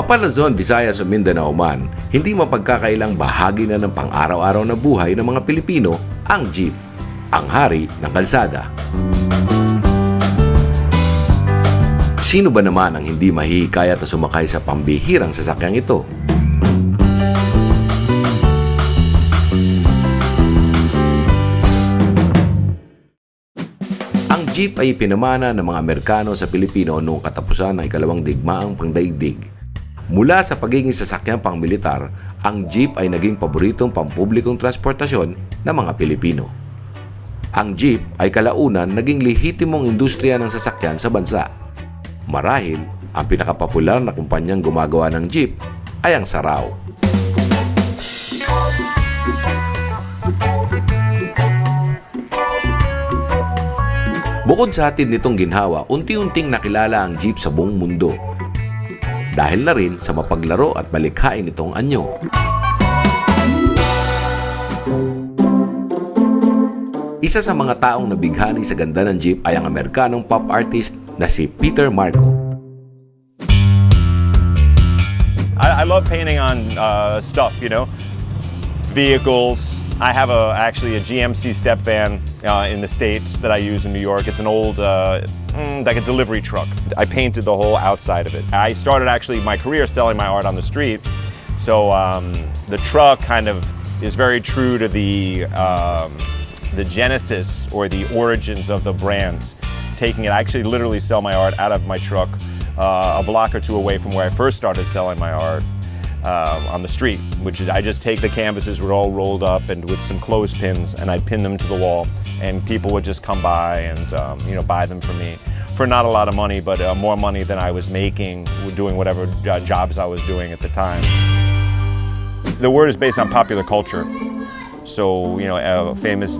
Kapag Luzon, Visayas o Mindanao man, hindi mapagkakailang bahagi na ng pang-araw-araw na buhay ng mga Pilipino ang jeep, ang hari ng kalsada. Sino ba naman ang hindi mahihikayat na sumakay sa pambihirang sasakyang ito? Ang jeep ay pinamana ng mga Amerikano sa Pilipino noong katapusan ng ikalawang digmaang pangdaigdig. Mula sa pagiging sasakyang pang-militar, ang jeep ay naging paboritong pampublikong transportasyon ng mga Pilipino. Ang jeep ay kalaunan naging lehitimong industriya ng sasakyan sa bansa. Marahil, ang pinakapopular na kumpanyang gumagawa ng jeep ay ang Saraw. Bukod sa hatid nitong ginhawa, unti-unting nakilala ang jeep sa buong mundo. Dahil na rin sa mapaglaro at malikhain nitong anyo. Isa sa mga taong nabighani sa ganda ng jeep ay ang Amerikanong pop artist na si Peter Marcoart. I love painting on stuff, vehicles. I have actually a GMC step van in the States that I use in New York. It's an old, like a delivery truck. I painted the whole outside of it. I started actually my career selling my art on the street. So the truck kind of is very true to the genesis or the origins of the brands. Taking it, I actually literally sell my art out of my truck a block or two away from where I first started selling my art. On the street, which is I just take the canvases, were all rolled up and with some clothespins, and I'd pin them to the wall, and people would just come by and buy them for me for not a lot of money, but more money than I was making doing whatever jobs I was doing at the time. The word is based on popular culture, so famous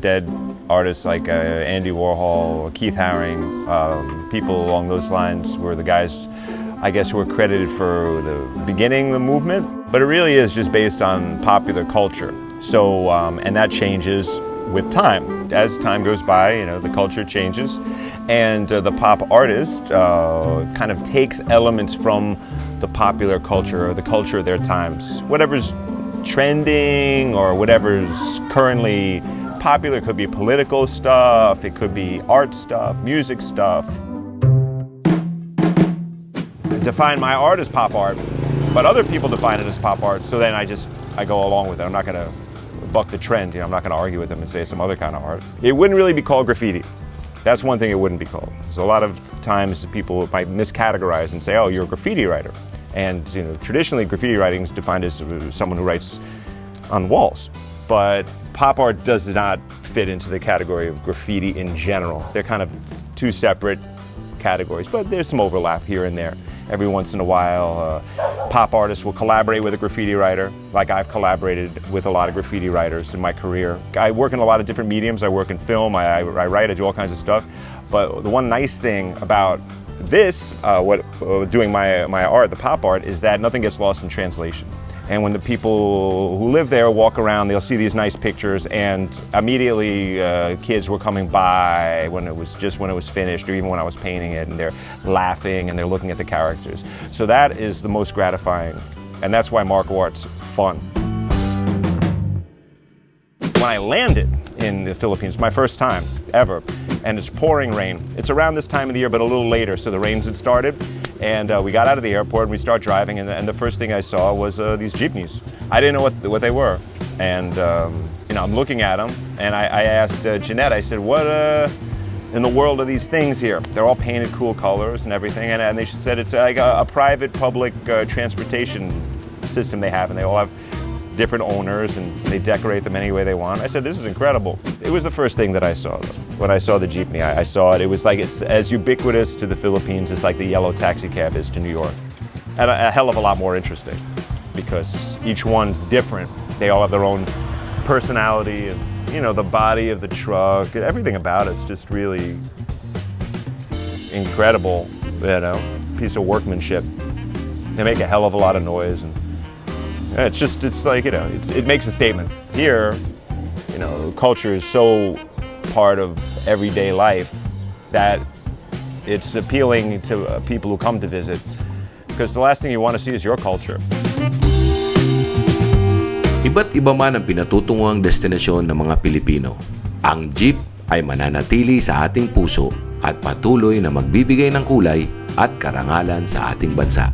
dead artists like Andy Warhol, Keith Haring, people along those lines were the guys, I guess, who are credited for the beginning of the movement, but it really is just based on popular culture. So, and that changes with time. As time goes by, the culture changes, and the pop artist kind of takes elements from the popular culture or the culture of their times. Whatever's trending or whatever's currently popular, it could be political stuff, it could be art stuff, music stuff. Define my art as pop art, but other people define it as pop art, so then I go along with it. I'm not going to buck the trend. I'm not going to argue with them and say it's some other kind of art. It wouldn't really be called graffiti. That's one thing it wouldn't be called. So a lot of times people might miscategorize and say, oh, you're a graffiti writer. And traditionally graffiti writing is defined as someone who writes on walls. But pop art does not fit into the category of graffiti in general. They're kind of two separate categories, but there's some overlap here and there. Every once in a while, pop artists will collaborate with a graffiti writer, like I've collaborated with a lot of graffiti writers in my career. I work in a lot of different mediums. I work in film, I write, I do all kinds of stuff. But the one nice thing about this, doing my art, the pop art, is that nothing gets lost in translation. And when the people who live there walk around, they'll see these nice pictures, and immediately kids were coming by when it was finished, or even when I was painting it, and they're laughing and they're looking at the characters. So that is the most gratifying, and that's why Marcoart's fun. When I landed in the Philippines, my first time ever, and it's pouring rain. It's around this time of the year, but a little later, so the rains had started. And we got out of the airport and we started driving, and the first thing I saw was these Jeepneys. I didn't know what they were, and I'm looking at them, and I asked Jeanette, I said, what in the world are these things here? They're all painted cool colors and everything, and they said it's like a private public transportation system they have, and they all have different owners, and they decorate them any way they want. I said, this is incredible. It was the first thing that I saw, though. When I saw the Jeepney, I saw it. It was like it's as ubiquitous to the Philippines as like the yellow taxi cab is to New York. And a hell of a lot more interesting, because each one's different. They all have their own personality, and the body of the truck, everything about it's just really incredible, piece of workmanship. They make a hell of a lot of noise, and it makes a statement. Here, culture is so part of everyday life that it's appealing to people who come to visit because the last thing you want to see is your culture. Iba't iba man ang pinatutunguhang destinasyon ng mga Pilipino. Ang jeep ay mananatili sa ating puso at patuloy na magbibigay ng kulay at karangalan sa ating bansa.